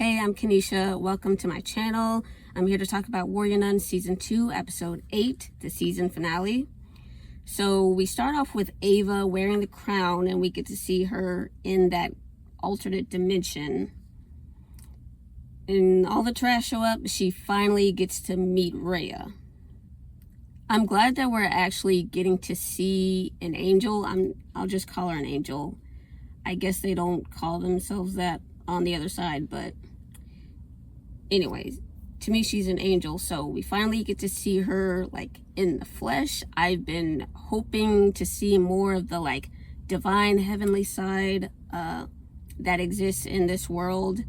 Hey, I'm Kanisha. Welcome to my channel. I'm here to talk about Warrior Nun Season 2, Episode 8, the season finale. So we start off with Ava wearing the crown, and we get to see her in that alternate dimension. And all the trash show up. She finally gets to meet Reya. I'm glad that we're actually getting to see an angel. I'll just call her an angel. I guess they don't call themselves that on the other side, but anyways, to me she's an angel. So we finally get to see her like in the flesh. I've been hoping to see more of the like divine heavenly side that exists in this world.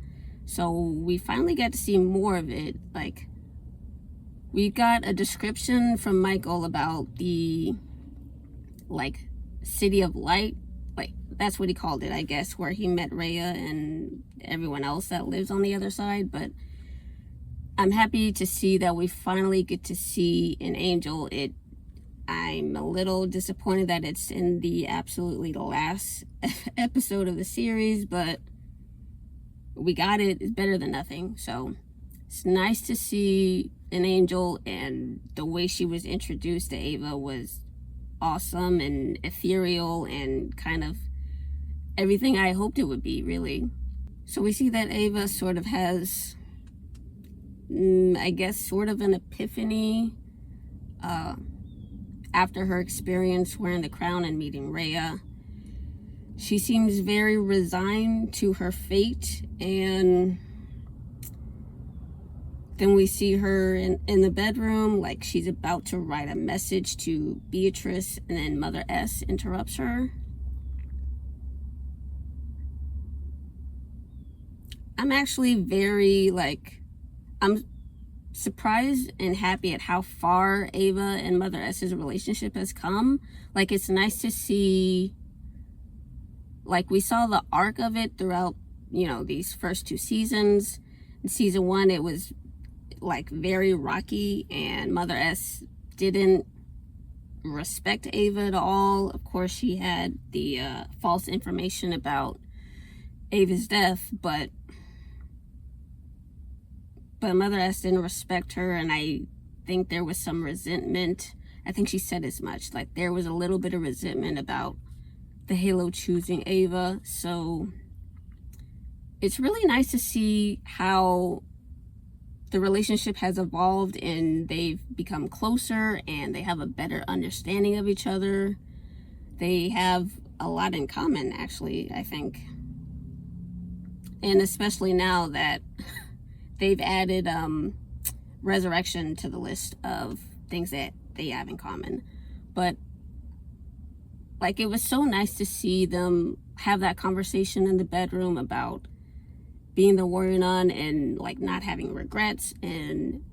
So we finally got to see more of it. Like, we got a description from Michael about the like city of light, like that's what he called it, I guess, where he met Reya and everyone else that lives on the other side. But I'm happy to see that we finally get to see an angel. I'm a little disappointed that it's in the absolutely last episode of the series, but we got it. It's better than nothing. So it's nice to see an angel, and the way she was introduced to Ava was awesome and ethereal and kind of everything I hoped it would be, really. So we see that Ava sort of has, I guess, sort of an epiphany after her experience wearing the crown and meeting Reya. She seems very resigned to her fate, and then we see her in the bedroom, like she's about to write a message to Beatrice, and then Mother S interrupts her. I'm actually I'm surprised and happy at how far Ava and Mother S's relationship has come. Like, it's nice to see, like, we saw the arc of it throughout, these first two seasons. In season 1, it was like very rocky, and Mother S didn't respect Ava at all. Of course, she had the false information about Ava's death, but Mother S didn't respect her, and I think there was some resentment. I think she said as much. Like, there was a little bit of resentment about the Halo choosing Ava. So it's really nice to see how the relationship has evolved, and they've become closer, and they have a better understanding of each other. They have a lot in common, actually, I think. And especially now that they've added resurrection to the list of things that they have in common. But like, it was so nice to see them have that conversation in the bedroom about being the Warrior Nun and like not having regrets and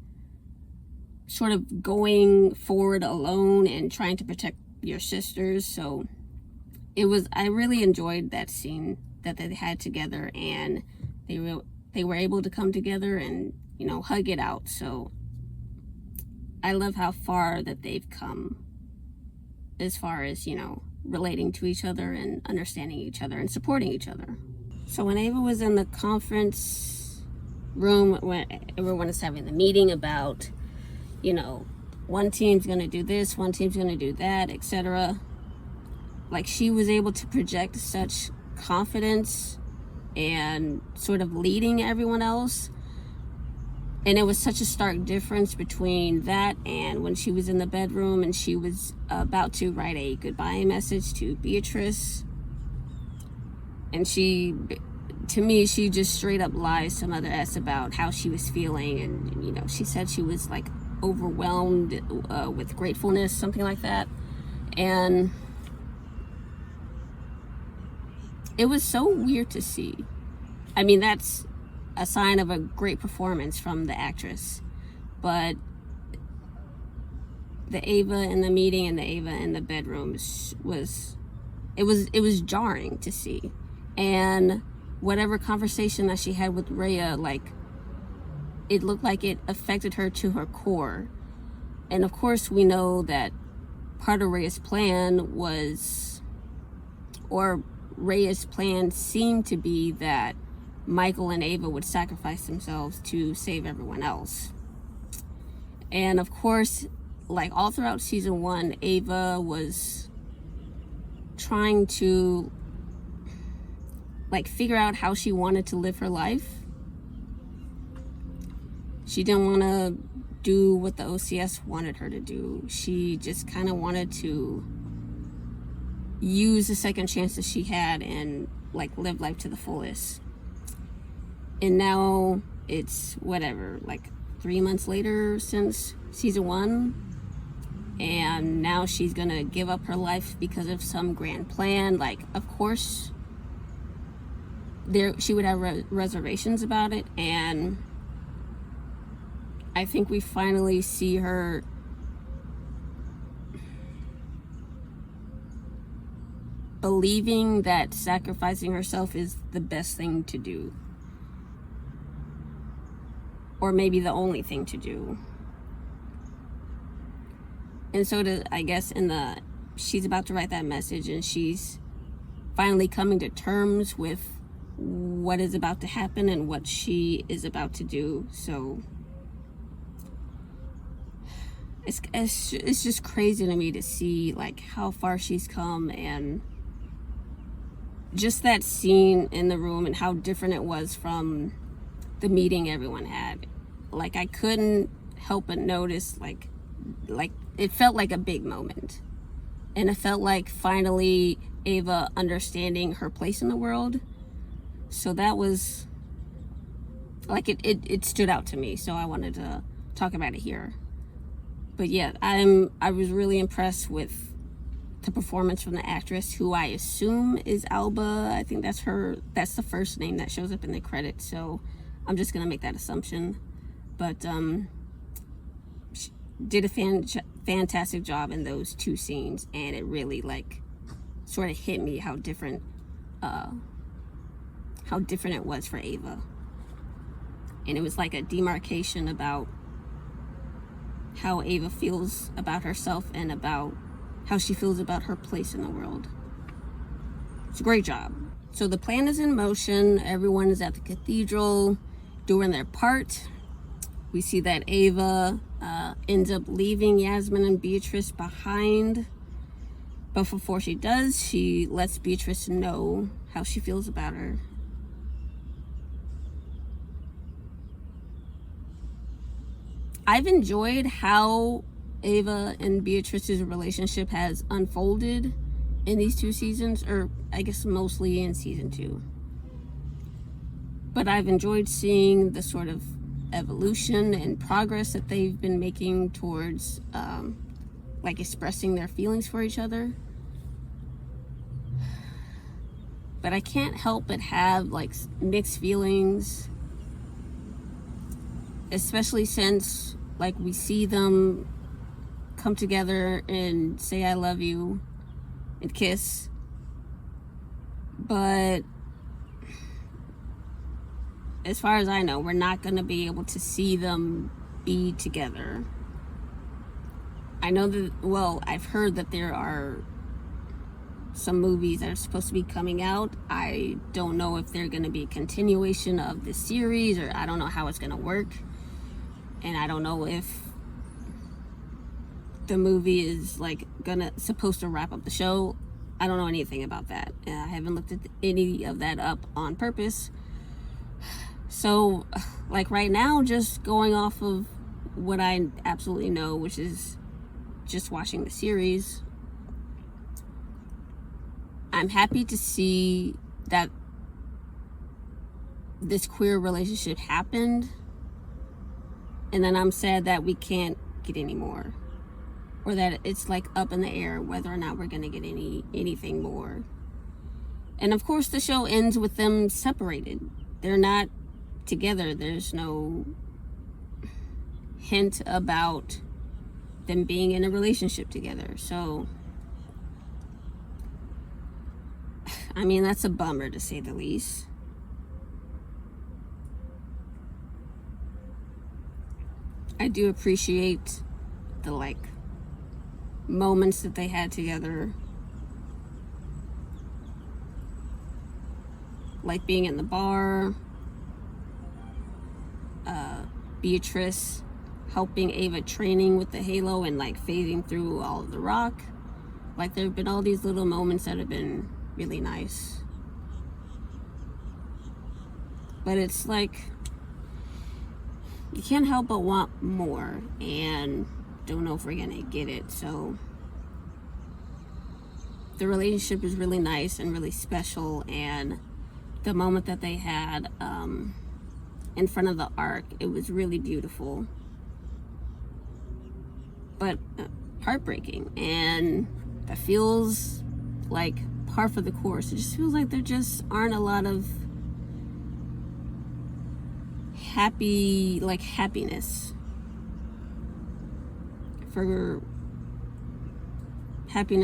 sort of going forward alone and trying to protect your sisters. So I really enjoyed that scene that they had together, and they were able to come together and, hug it out. So I love how far that they've come as far as, relating to each other and understanding each other and supporting each other. So when Ava was in the conference room, when everyone is having the meeting about, one team's going to do this, one team's going to do that, etc. Like, she was able to project such confidence and sort of leading everyone else. And it was such a stark difference between that and when she was in the bedroom and she was about to write a goodbye message to Beatrice. And to me, she just straight up lies to Mother S about how she was feeling. And, she said she was like overwhelmed with gratefulness, something like that. And it was so weird to see. I mean, that's a sign of a great performance from the actress. But the Ava in the meeting and the Ava in the bedroom was jarring to see. And whatever conversation that she had with Reya, like, it looked like it affected her to her core. And of course, we know that part of Reya's plan was, or Reya's plan seemed to be that Michael and Ava would sacrifice themselves to save everyone else. And of course, like all throughout season 1, Ava was trying to like figure out how she wanted to live her life. She didn't want to do what the OCS wanted her to do. She just kind of wanted to use the second chances she had and like live life to the fullest. And now it's whatever, like 3 months later since season 1, and now she's gonna give up her life because of some grand plan. Like, of course she would have reservations about it, and I think we finally see her believing that sacrificing herself is the best thing to do, or maybe the only thing to do. And so I guess she's about to write that message, and she's finally coming to terms with what is about to happen and what she is about to do. So it's just crazy to me to see like how far she's come, and just that scene in the room and how different it was from the meeting everyone had. Like, I couldn't help but notice like it felt like a big moment, and it felt like finally Ava understanding her place in the world. So that was like it stood out to me, so I wanted to talk about it here. But yeah, I was really impressed with the performance from the actress, who I assume is Alba. I think that's the first name that shows up in the credits, so I'm just gonna make that assumption. But she did a fantastic job in those 2 scenes, and it really like sort of hit me how different it was for Ava. And it was like a demarcation about how Ava feels about herself and about how she feels about her place in the world. It's a great job. So the plan is in motion. Everyone is at the cathedral doing their part. We see that Ava ends up leaving Yasmin and Beatrice behind. But before she does, she lets Beatrice know how she feels about her. I've enjoyed how Ava and Beatrice's relationship has unfolded in these 2 seasons, or I guess mostly in season 2. But I've enjoyed seeing the sort of evolution and progress that they've been making towards like expressing their feelings for each other. But I can't help but have like mixed feelings, especially since like we see them come together and say I love you and kiss. But as far as I know, we're not going to be able to see them be together. I know that, well, I've heard that there are some movies that are supposed to be coming out. I don't know if they're going to be a continuation of the series, or I don't know how it's going to work. And I don't know if the movie is like supposed to wrap up the show. I don't know anything about that. I haven't looked at any of that up on purpose. So like right now, just going off of what I absolutely know, which is just watching the series, I'm happy to see that this queer relationship happened, and then I'm sad that we can't get any more, or that it's like up in the air whether or not we're gonna get anything more. And of course the show ends with them separated. They're not together. There's no hint about them being in a relationship together. So I mean, that's a bummer to say the least. I do appreciate the like moments that they had together, like being in the bar Beatrice helping Ava training with the halo and like fading through all of the rock. Like there have been all these little moments that have been really nice. But it's like you can't help but want more, and don't know if we're gonna get it. So the relationship is really nice and really special, and the moment that they had in front of the ark, it was really beautiful, but heartbreaking, and that feels like par for the course. It just feels like there just aren't a lot of happiness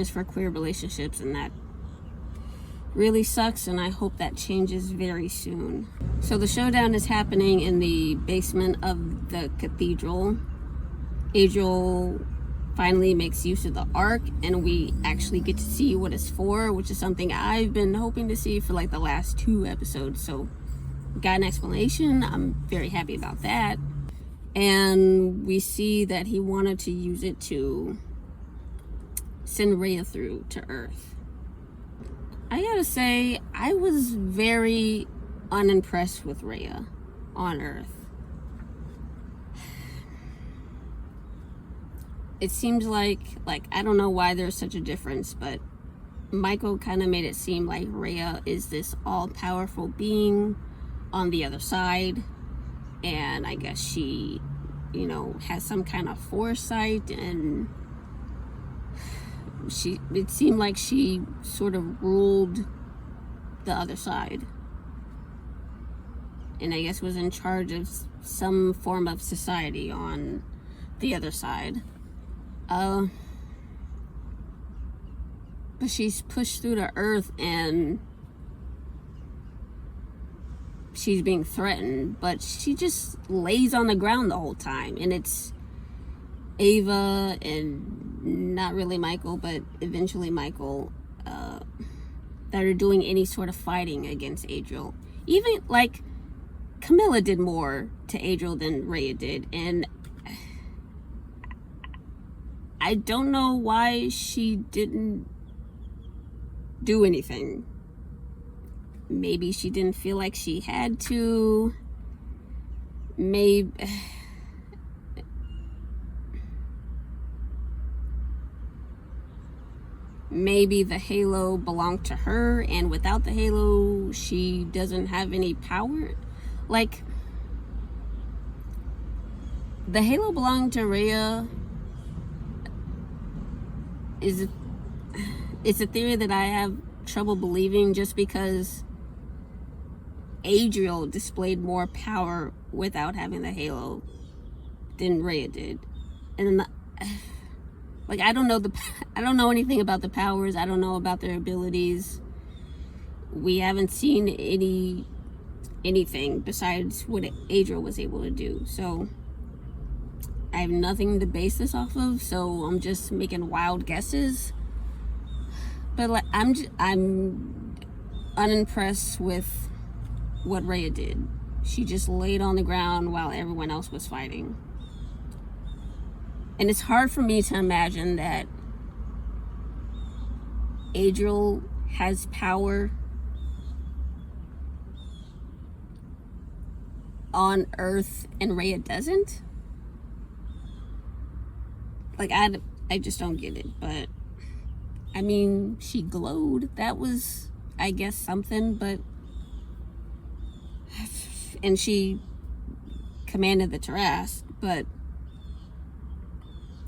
for queer relationships, and that really sucks, and I hope that changes very soon. So the showdown is happening in the basement of the cathedral. Adriel finally makes use of the ark, and we actually get to see what it's for, which is something I've been hoping to see for like the last 2 episodes. So got an explanation. I'm very happy about that. And we see that he wanted to use it to send Reya through to Earth. I gotta say, I was very unimpressed with Reya on Earth. It seems like I don't know why there's such a difference, but Michael kind of made it seem like Reya is this all-powerful being on the other side, and I guess she, you know, has some kind of foresight, and it seemed like she sort of ruled the other side, and I guess was in charge of some form of society on the other side. But she's pushed through to Earth, and she's being threatened, but she just lays on the ground the whole time, and it's Ava and not really Michael, but eventually Michael, that are doing any sort of fighting against Adriel. Even like Camilla did more to Adriel than Reya did, and I don't know why she didn't do anything. Maybe she didn't feel like she had to. Maybe the halo belonged to her, and without the halo, she doesn't have any power. Like, the halo belonging to Reya it's a theory that I have trouble believing, just because Adriel displayed more power without having the halo than Reya did. And like, I don't know anything about the powers. I don't know about their abilities. We haven't seen anything besides what Adriel was able to do. So I have nothing to base this off of, so I'm just making wild guesses. But like, I'm unimpressed with what Reya did. She just laid on the ground while everyone else was fighting. And it's hard for me to imagine that Adriel has power on Earth and Reya doesn't. Like, I just don't get it. But I mean, she glowed. That was, I guess, something. But and she commanded the terrace. But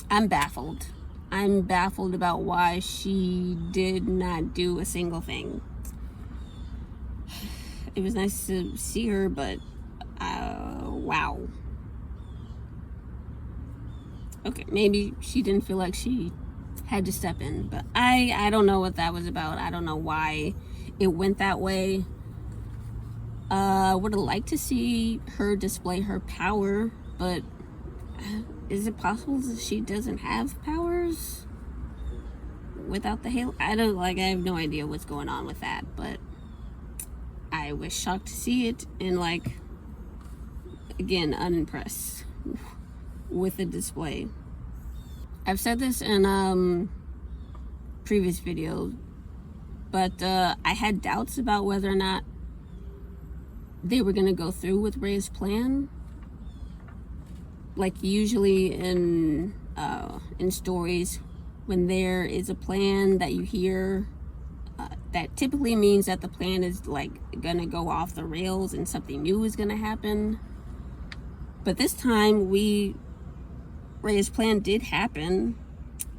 I'm baffled. I'm baffled about why she did not do a single thing. It was nice to see her, but wow. Okay, maybe she didn't feel like she had to step in, but I don't know what that was about. I don't know why it went that way. I would have liked to see her display her power, but is it possible that she doesn't have powers without the halo? I have no idea what's going on with that, but I was shocked to see it. And like, again, unimpressed with the display. I've said this in previous videos, but I had doubts about whether or not they were going to go through with Reya's plan. Like usually in stories, when there is a plan that you hear, that typically means that the plan is like gonna go off the rails and something new is gonna happen. But this time, Reya's plan did happen.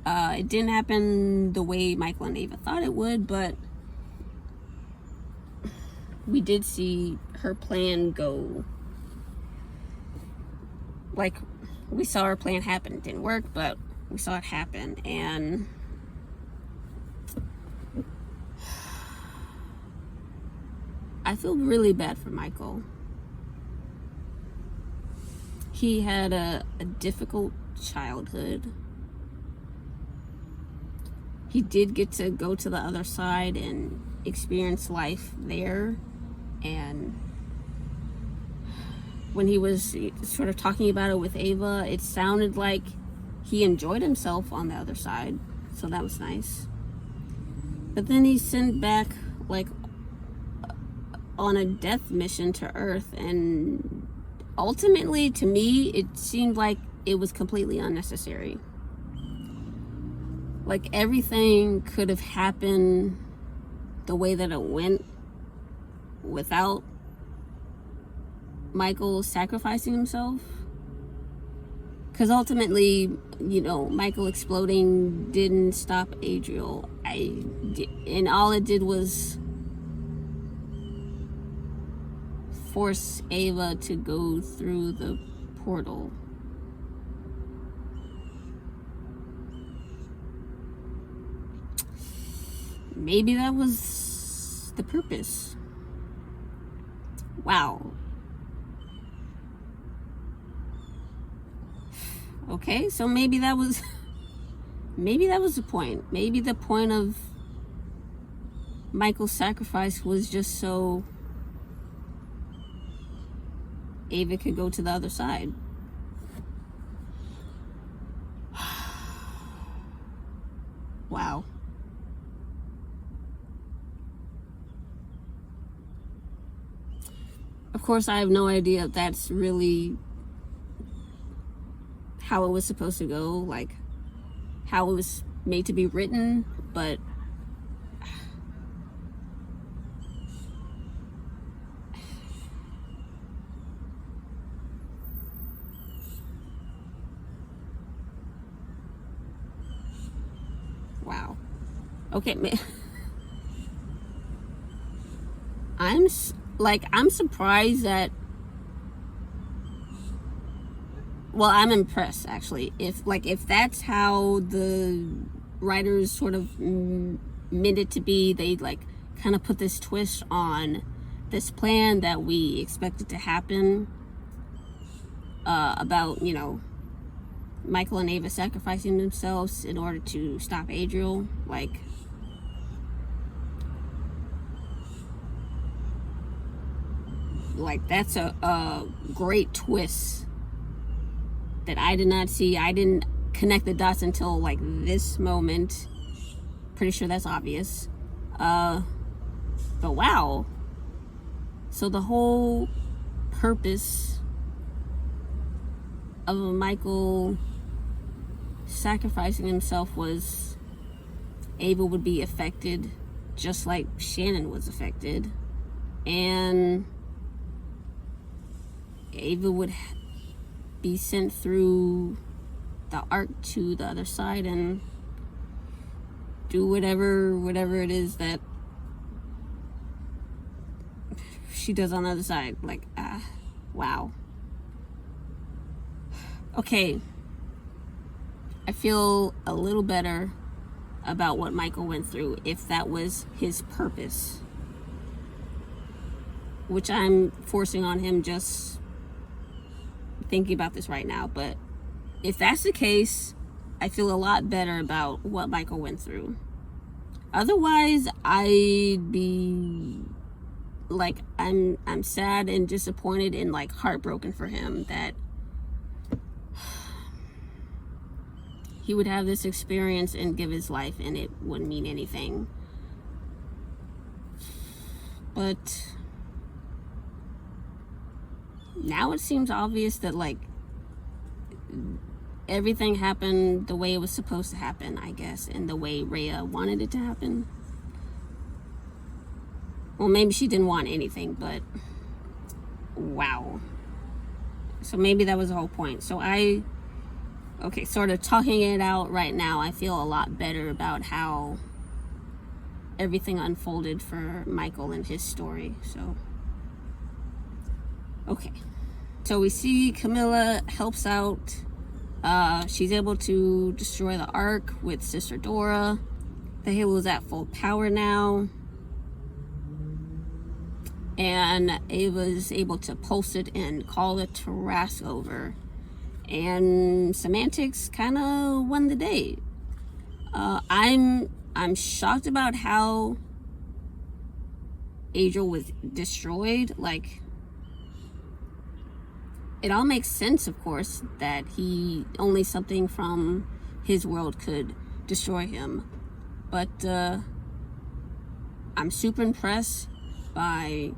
It didn't happen the way Michael and Ava thought it would, but we did see her plan go. Like, we saw her plan happen. It didn't work, but we saw it happen. And I feel really bad for Michael. He had a difficult childhood. He did get to go to the other side and experience life there. And when he was sort of talking about it with Ava, it sounded like he enjoyed himself on the other side. So that was nice. But then he's sent back, like, on a death mission to Earth. And ultimately, to me, it seemed like it was completely unnecessary. Like, everything could have happened the way that it went without Michael sacrificing himself. Because ultimately, you know, Michael exploding didn't stop Adriel. And all it did was force Ava to go through the portal. Maybe that was the purpose. Wow. Okay, so maybe that was the point. Maybe the point of Michael's sacrifice was just so Ava could go to the other side. Wow. Of course, I have no idea if that's really how it was supposed to go, like how it was made to be written, but wow. Okay, I'm surprised that, well, I'm impressed actually. If that's how the writers sort of meant it to be, they like kind of put this twist on this plan that we expected to happen, about, you know, Michael and Ava sacrificing themselves in order to stop Adriel. Like that's a great twist that I did not see. I didn't connect the dots until like this moment. Pretty sure that's obvious. But wow. So the whole purpose of Michael sacrificing himself was Ava would be affected just like Shannon was affected. And Ava would be sent through the arc to the other side and do whatever it is that she does on the other side. Like, wow. Okay. I feel a little better about what Michael went through, if that was his purpose, which I'm forcing on him just thinking about this right now. But if that's the case, I feel a lot better about what Michael went through. Otherwise, I'd be like, I'm sad and disappointed and like heartbroken for him that he would have this experience and give his life and it wouldn't mean anything. But now it seems obvious that like everything happened the way it was supposed to happen, I guess, and the way Reya wanted it to happen. Well, maybe she didn't want anything, but wow. So maybe that was the whole point. So okay, sort of talking it out right now, I feel a lot better about how everything unfolded for Michael and his story. So, okay. So we see Camilla helps out. She's able to destroy the Ark with Sister Dora. The Halo's at full power now. And Ava's able to pulse it and call the Tarrasque over. And Semantics kind of won the day. I'm shocked about how Adriel was destroyed. Like, it all makes sense, of course, that only something from his world could destroy him. But I'm super impressed by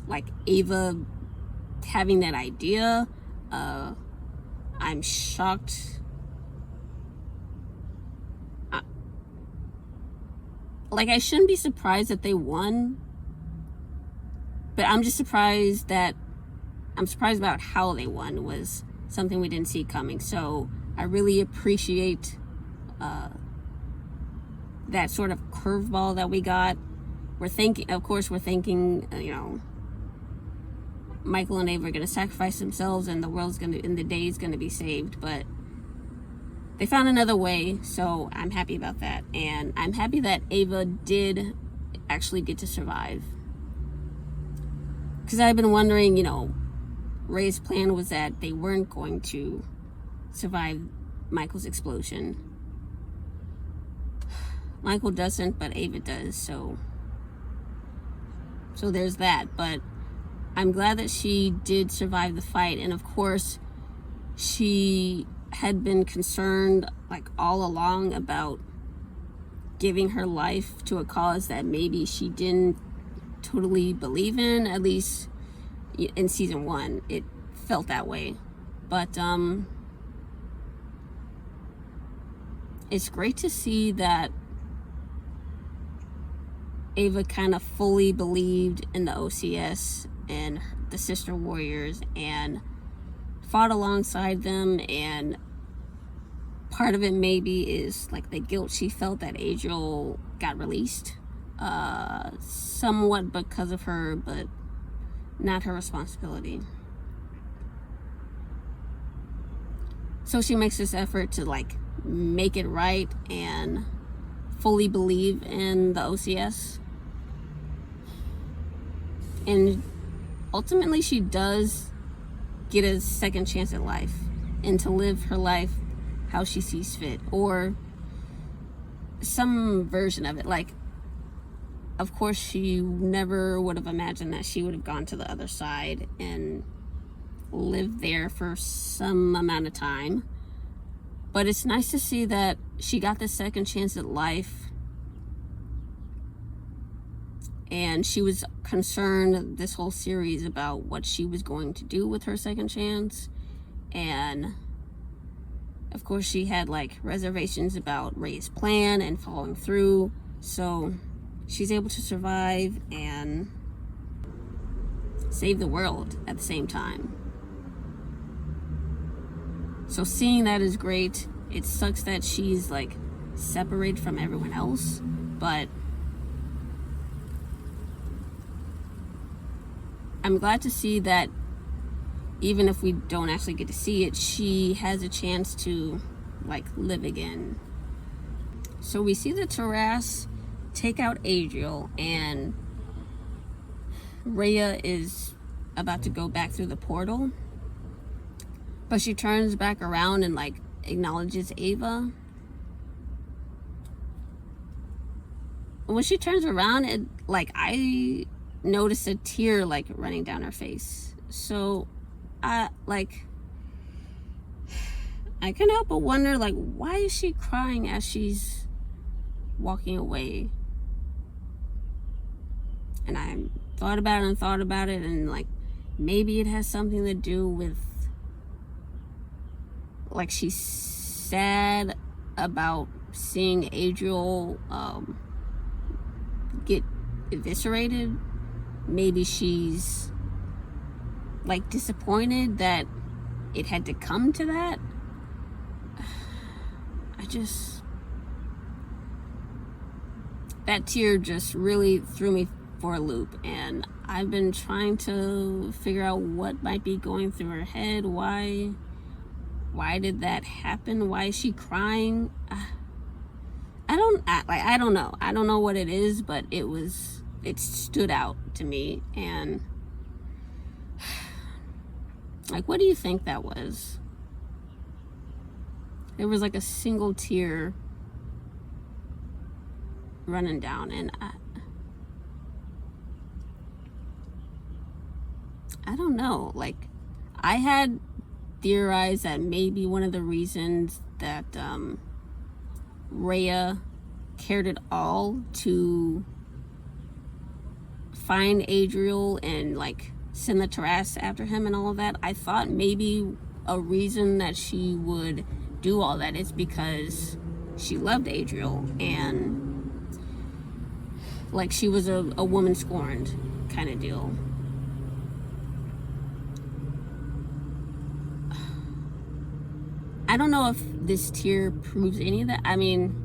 like Ava having that idea. I'm shocked. Like, I shouldn't be surprised that they won, but I'm just surprised about how they won. Was something we didn't see coming. So I really appreciate that sort of curveball that we got. We're thinking, you know, Michael and Ava are going to sacrifice themselves and the day is going to be saved, but they found another way, so I'm happy about that. And I'm happy that Ava did actually get to survive. Because I've been wondering, you know, Ray's plan was that they weren't going to survive Michael's explosion. Michael doesn't, but Ava does, so there's that. But I'm glad that she did survive the fight, and of course she had been concerned like all along about giving her life to a cause that maybe she didn't totally believe in. At least in season 1 it felt that way. But it's great to see that Ava kind of fully believed in the OCS and the sister warriors and fought alongside them. And part of it maybe is like the guilt she felt that Adriel got released, somewhat because of her, but not her responsibility. So she makes this effort to like make it right and fully believe in the OCS. And ultimately she does get a second chance at life and to live her life how she sees fit, or some version of it. Like, of course she never would have imagined that she would have gone to the other side and lived there for some amount of time. But it's nice to see that she got the second chance at life, and she was concerned this whole series about what she was going to do with her second chance. And of course she had like reservations about Ray's plan and following through. So she's able to survive and save the world at the same time. So seeing that is great. It sucks that she's like separated from everyone else, but I'm glad to see that even if we don't actually get to see it, she has a chance to like live again. So we see the Tarrasque take out Adriel, and Reya is about to go back through the portal, but she turns back around and like acknowledges Ava. When she turns around, it like I notice a tear like running down her face. So I couldn't help but wonder, like, why is she crying as she's walking away? And I thought about it, and like, maybe it has something to do with, like, she's sad about seeing Adriel get eviscerated. Maybe she's like disappointed that it had to come to that. That tear just really threw me for a loop, and I've been trying to figure out what might be going through her head. Why did that happen? Why is she crying? I don't know. I don't know what it is, but it stood out to me. And like, what do you think that was? There was like a single tear running down, and I don't know. Like, I had theorized that maybe one of the reasons that Reya cared at all to find Adriel and like send the Tarrasque after him and all of that, I thought maybe a reason that she would do all that is because she loved Adriel, and like she was a woman scorned kind of deal. I don't know if this tear proves any of that. I mean,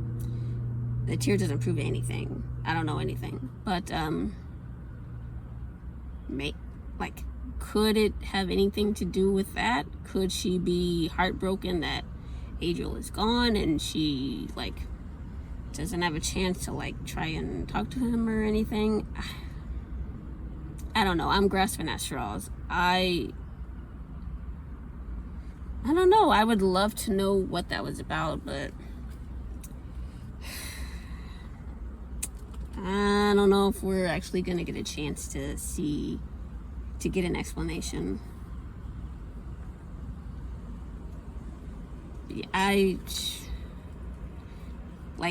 the tear doesn't prove anything. I don't know anything. But, could it have anything to do with that? Could she be heartbroken that Adriel is gone and she, like, doesn't have a chance to, like, try and talk to him or anything? I don't know. I'm grasping at straws. I don't know. I would love to know what that was about, but I don't know if we're actually going to get a chance to get an explanation.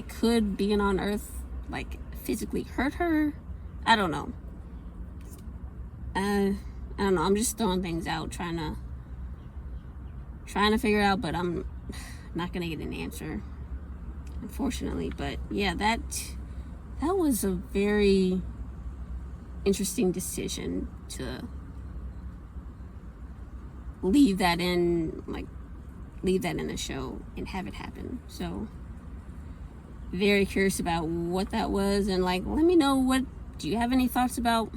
Could being on Earth, like, physically hurt her? I don't know. I don't know. I'm just throwing things out, trying to figure it out, but I'm not gonna get an answer, unfortunately. But yeah, that was a very interesting decision to leave that in the show and have it happen. So very curious about what that was, and like, let me know, do you have any thoughts about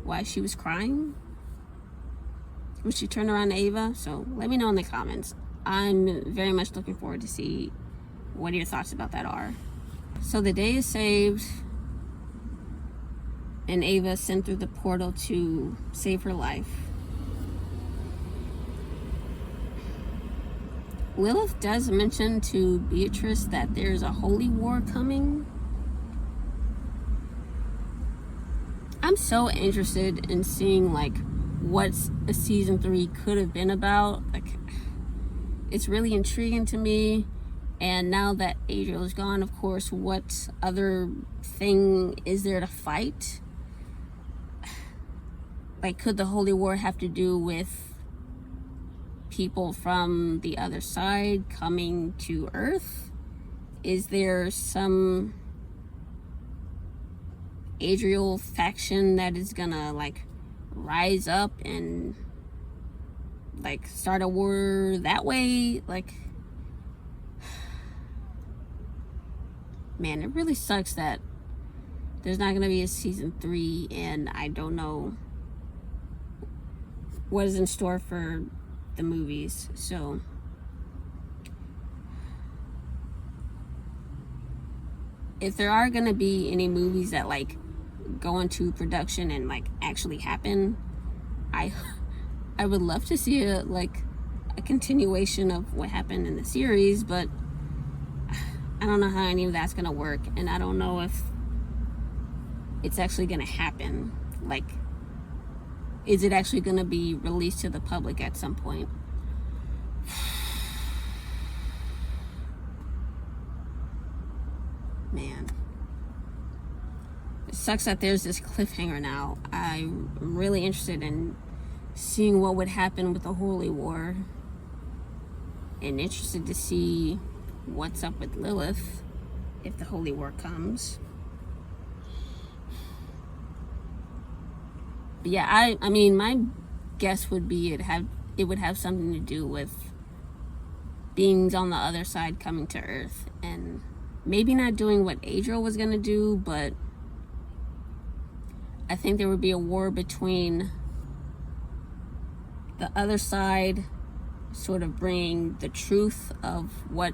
why she was crying when she turned around to Ava? So let me know in the comments. I'm very much looking forward to see what your thoughts about that are. So the day is saved, and Ava sent through the portal to save her life. Lilith does mention to Beatrice that there's a holy war coming. I'm so interested in seeing like what a season 3 could have been about. Like, it's really intriguing to me. And now that Adriel is gone, of course, what other thing is there to fight? Like, could the holy war have to do with people from the other side coming to Earth? Is there some Adriel faction that is gonna like rise up and like start a war that way? Like, man, it really sucks that there's not gonna be a season 3, and I don't know what is in store for the movies. So if there are gonna be any movies that like go into production and like actually happen, I would love to see a continuation of what happened in the series, but I don't know how any of that's gonna work, and I don't know if it's actually gonna happen. Like, is it actually going to be released to the public at some point? Man. It sucks that there's this cliffhanger now. I'm really interested in seeing what would happen with the Holy War. And interested to see what's up with Lilith if the Holy War comes. But yeah, I mean, my guess would be it would have something to do with beings on the other side coming to Earth, and maybe not doing what Adriel was gonna do, but I think there would be a war between the other side sort of bringing the truth of what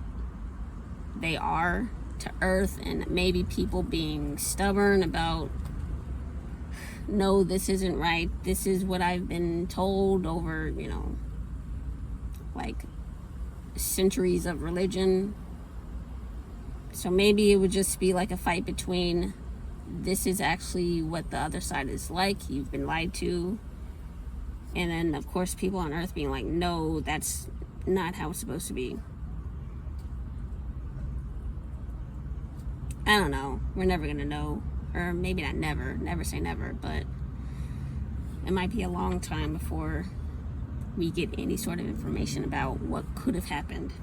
they are to Earth, and maybe people being stubborn about, no, this isn't right, this is what I've been told over, you know, like centuries of religion. So maybe it would just be like a fight between, this is actually what the other side is like, you've been lied to, and then of course people on Earth being like, no, that's not how it's supposed to be. I don't know, we're never gonna know. Or maybe not never say never, but it might be a long time before we get any sort of information about what could have happened.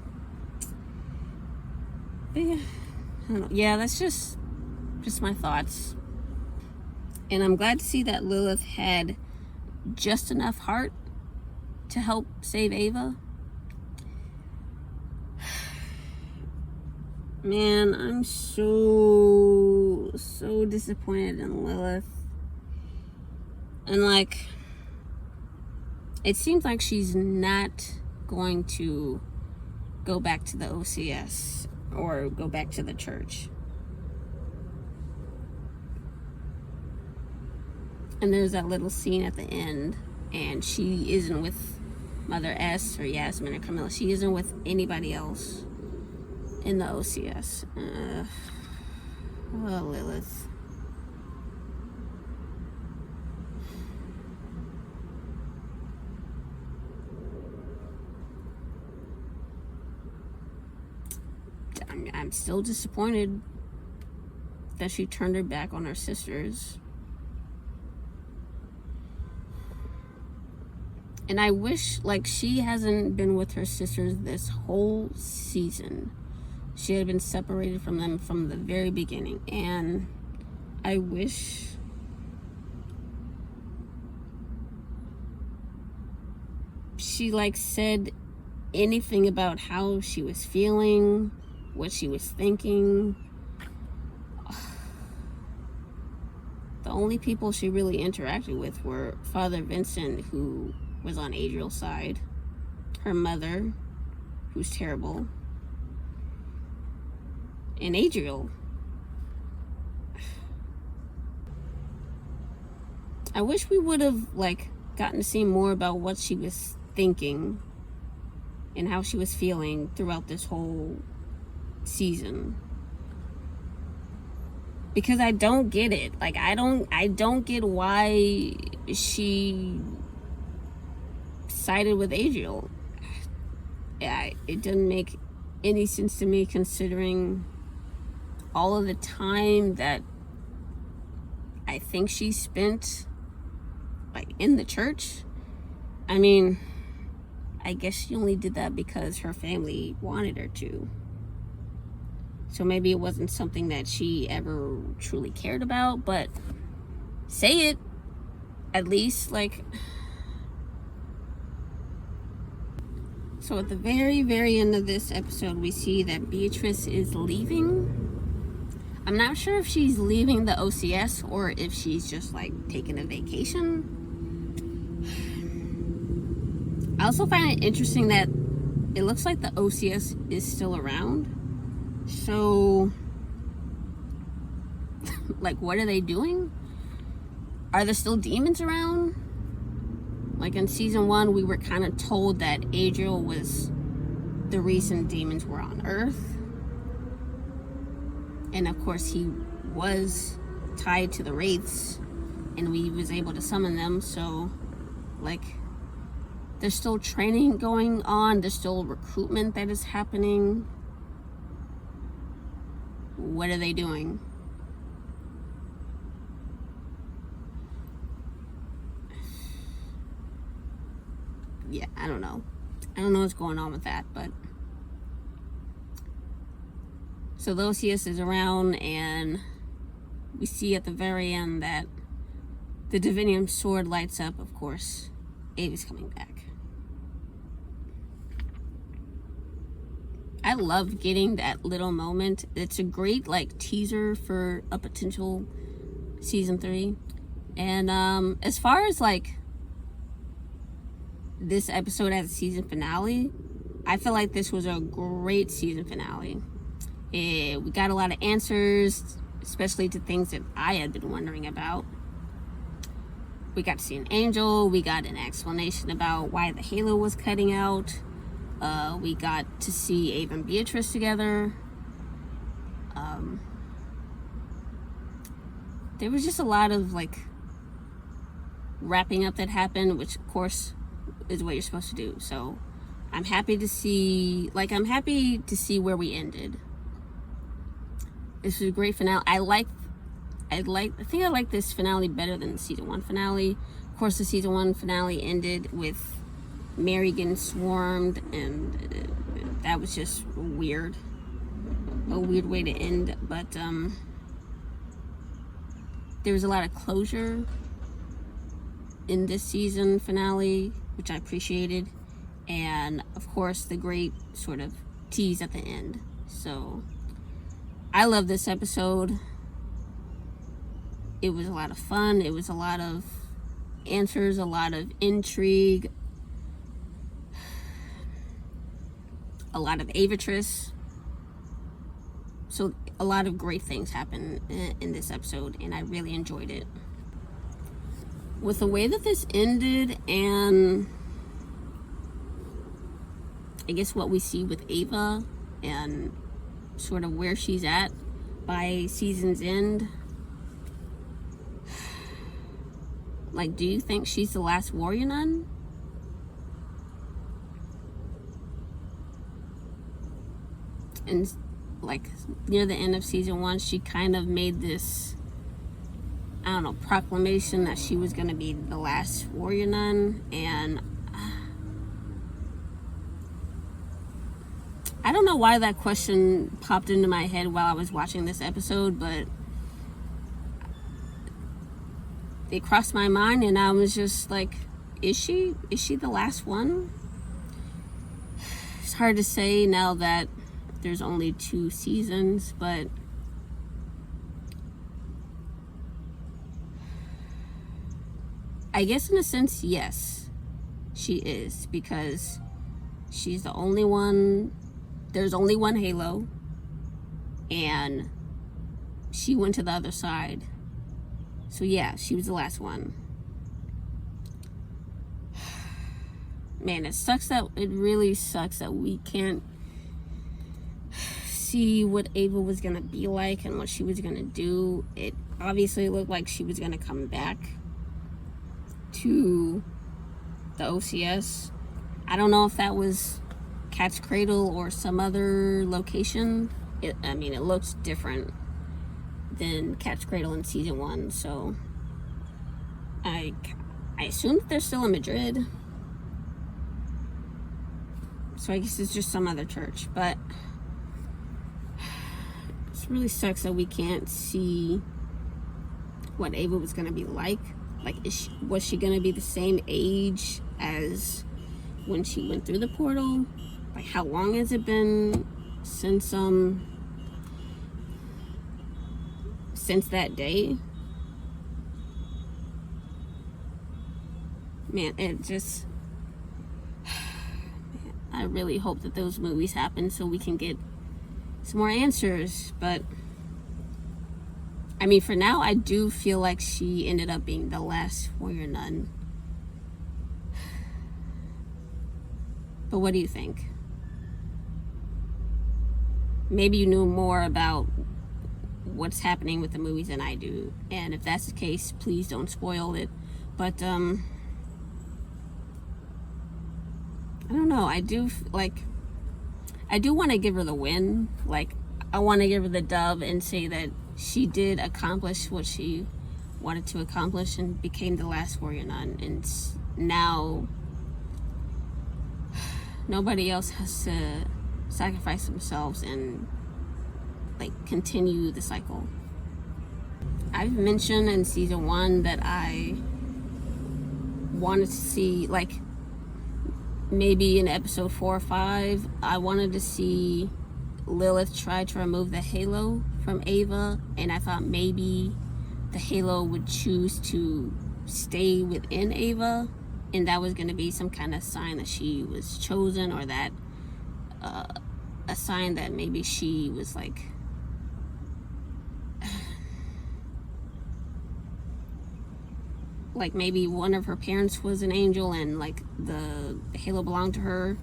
But yeah, I don't know. Yeah, that's just my thoughts. And I'm glad to see that Lilith had just enough heart to help save Ava. Man, I'm so disappointed in Lilith. And like, it seems like she's not going to go back to the OCS or go back to the church. And there's that little scene at the end, and she isn't with Mother S or Yasmin or Camilla. She isn't with anybody else in the OCS. Oh, Lilith. I'm still disappointed that she turned her back on her sisters. And I wish, like, she hasn't been with her sisters this whole season. She had been separated from them from the very beginning. And I wish she, like, said anything about how she was feeling, what she was thinking. The only people she really interacted with were Father Vincent, who was on Adriel's side, her mother, who's terrible, and Adriel. I wish we would have, like, gotten to see more about what she was thinking and how she was feeling throughout this whole season. Because I don't get it. Like, I don't get why she sided with Adriel. Yeah, it doesn't make any sense to me, considering all of the time that I think she spent, like, in the church. I mean, I guess she only did that because her family wanted her to. So maybe it wasn't something that she ever truly cared about, but say it at least, like. So at the very, very end of this episode, we see that Beatrice is leaving. I'm not sure if she's leaving the OCS or if she's just, like, taking a vacation. I also find it interesting that it looks like the OCS is still around. So, like, what are they doing? Are there still demons around? Like, in season 1, we were kind of told that Adriel was the reason demons were on Earth. And of course, he was tied to the Wraiths and we was able to summon them. So, like, there's still training going on. There's still recruitment that is happening. What are they doing? Yeah, I don't know. I don't know what's going on with that, but... So Lucius is around, and we see at the very end that the Divinium sword lights up, of course. Ava's coming back. I love getting that little moment. It's a great, like, teaser for a potential season 3. And as far as, like, this episode as a season finale, I feel like this was a great season finale. We got a lot of answers, especially to things that I had been wondering about. We got to see an angel. We got an explanation about why the halo was cutting out. We got to see Ava and Beatrice together. There was just a lot of, like, wrapping up that happened, which, of course, is what you're supposed to do. So I'm happy to see, where we ended. This was a great finale. I think I like this finale better than the season 1 finale. Of course, the season 1 finale ended with Mary getting swarmed, and that was just weird. A weird way to end, but there was a lot of closure in this season finale, which I appreciated, and of course the great sort of tease at the end. So I love this episode. It was a lot of fun. It was a lot of answers, a lot of intrigue, a lot of Avatrice. So a lot of great things happened in this episode, and I really enjoyed it. With the way that this ended, and I guess what we see with Ava and sort of where she's at by season's end, like, do you think she's the last Warrior Nun? And, like, near the end of season 1, she kind of made this, I don't know, proclamation that she was going to be the last Warrior Nun. And I don't know why that question popped into my head while I was watching this episode, but it crossed my mind, and I was just like, is she the last one? It's hard to say now that there's only 2 seasons, but I guess in a sense, yes, she is, because she's the only one. There's only one Halo, and she went to the other side. So yeah, she was the last one. Man, it really sucks that we can't see what Ava was gonna be like and what she was gonna do. It obviously looked like she was gonna come back to the OCS. I don't know if that was Cat's Cradle or some other location. It looks different than Cat's Cradle in season 1, so I assume that they're still in Madrid. So I guess it's just some other church, but it really sucks that we can't see what Ava was gonna be like. Like, was she gonna be the same age as when she went through the portal? Like, how long has it been since that day? Man, I really hope that those movies happen so we can get some more answers. But I mean, for now, I do feel like she ended up being the last Warrior Nun. But what do you think? Maybe you knew more about what's happening with the movies than I do. And if that's the case, please don't spoil it. But I don't know. I do want to give her the win. Like, I want to give her the dub and say that she did accomplish what she wanted to accomplish and became the last warrior nun. And now nobody else has to sacrifice themselves and like continue the cycle. I've mentioned in season 1 that I wanted to see, like, maybe in episode 4 or 5, I wanted to see Lilith try to remove the halo from Ava, and I thought maybe the halo would choose to stay within Ava, and that was going to be some kind of sign that she was chosen, or that a sign that maybe she was like maybe one of her parents was an angel and like the halo belonged to her.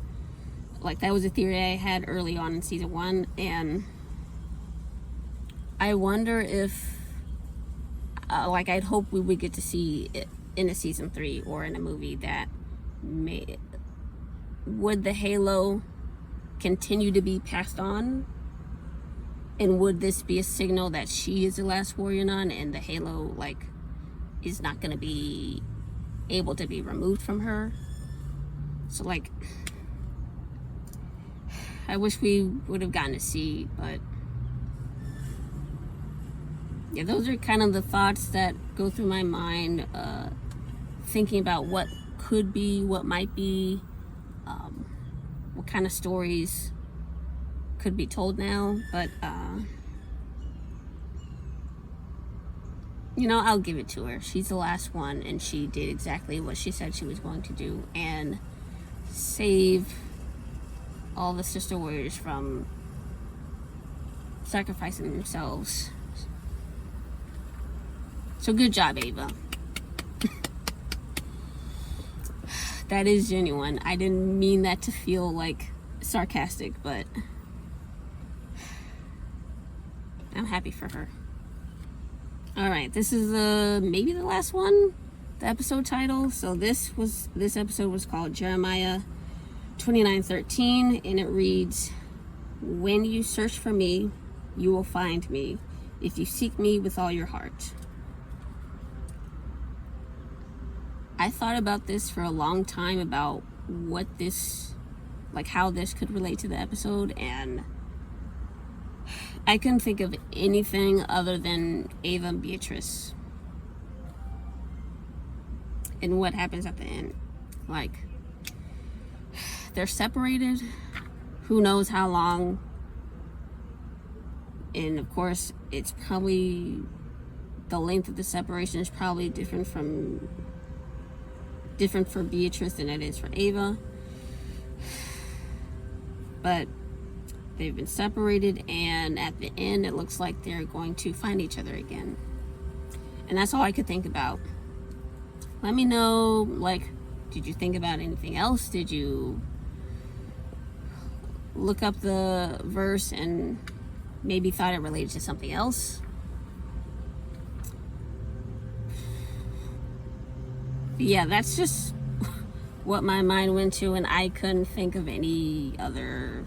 Like, that was a theory I had early on in season 1, and I wonder if like, I'd hope we would get to see it in a season 3 or in a movie that would the halo continue to be passed on, and would this be a signal that she is the last warrior nun and the halo like is not going to be able to be removed from her. So like, I wish we would have gotten to see, but yeah, those are kind of the thoughts that go through my mind, thinking about what could be, what might be, what kind of stories could be told now. But you know, I'll give it to her. She's the last one, and she did exactly what she said she was going to do, and save all the sister warriors from sacrificing themselves. So good job, Ava. That is genuine. I didn't mean that to feel like sarcastic, but I'm happy for her. Alright, this is maybe the last one, the episode title. So this episode was called Jeremiah 29:13, and it reads, "When you search for me, you will find me, if you seek me with all your heart." I thought about this for a long time, about what this, like, how this could relate to the episode, and I couldn't think of anything other than Ava and Beatrice and what happens at the end. Like, they're separated, who knows how long, and of course it's probably, the length of the separation is probably different for Beatrice than it is for Ava, but they've been separated, and at the end it looks like they're going to find each other again. And that's all I could think about. Let me know, like, did you think about anything else? Did you look up the verse and maybe thought it related to something else? But yeah, that's just what my mind went to, and I couldn't think of any other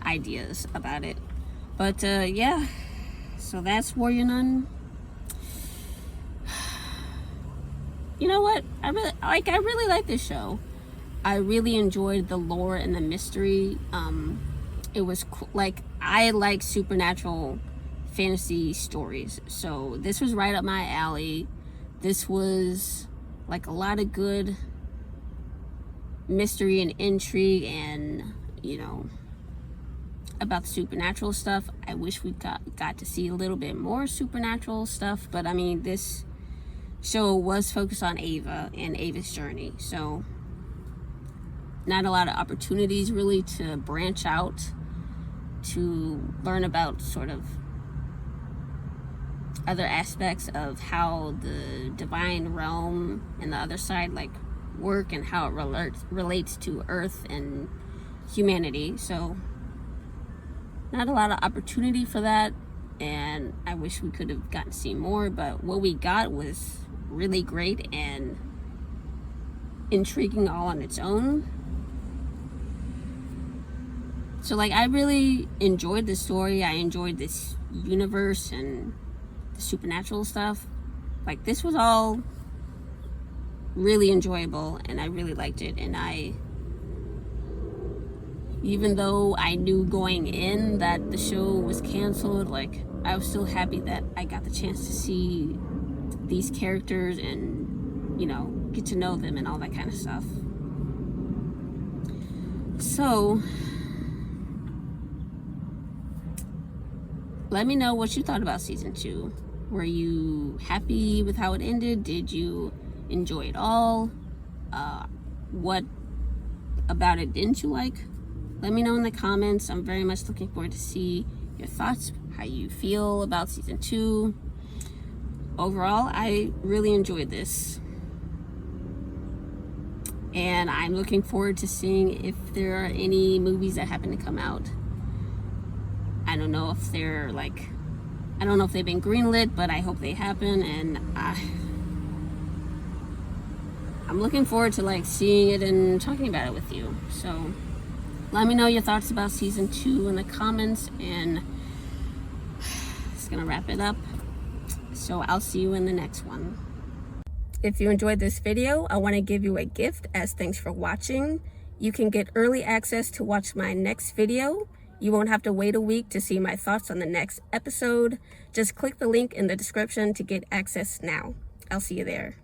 ideas about it. But yeah, so that's Warrior Nun. You know what, I really like this show. I really enjoyed the lore and the mystery. It was like, I like supernatural fantasy stories, so this was right up my alley. This was like a lot of good mystery and intrigue, and you know, about the supernatural stuff. I wish we got to see a little bit more supernatural stuff, but I mean, this show was focused on Ava and Ava's journey, so not a lot of opportunities really to branch out to learn about sort of other aspects of how the divine realm and the other side like work, and how it relates to Earth and humanity. So not a lot of opportunity for that and I wish we could have gotten to see more, but what we got was really great and intriguing all on its own. So like, I really enjoyed the story. I enjoyed this universe and the supernatural stuff. Like, this was all really enjoyable, and I really liked it. And even though I knew going in that the show was canceled, like, I was still happy that I got the chance to see these characters and, you know, get to know them and all that kind of stuff. So let me know what you thought about season 2. Were you happy with how it ended? Did you enjoy it all? What about it didn't you like? Let me know in the comments. I'm very much looking forward to see your thoughts, how you feel about season 2. Overall, I really enjoyed this. And I'm looking forward to seeing if there are any movies that happen to come out. I don't know if they're like, I don't know if they've been greenlit, but I hope they happen. And I'm looking forward to like seeing it and talking about it with you. So let me know your thoughts about season 2 in the comments, and it's gonna wrap it up. So I'll see you in the next one. If you enjoyed this video, I want to give you a gift as thanks for watching. You can get early access to watch my next video. You won't have to wait a week to see my thoughts on the next episode. Just click the link in the description to get access now. I'll see you there.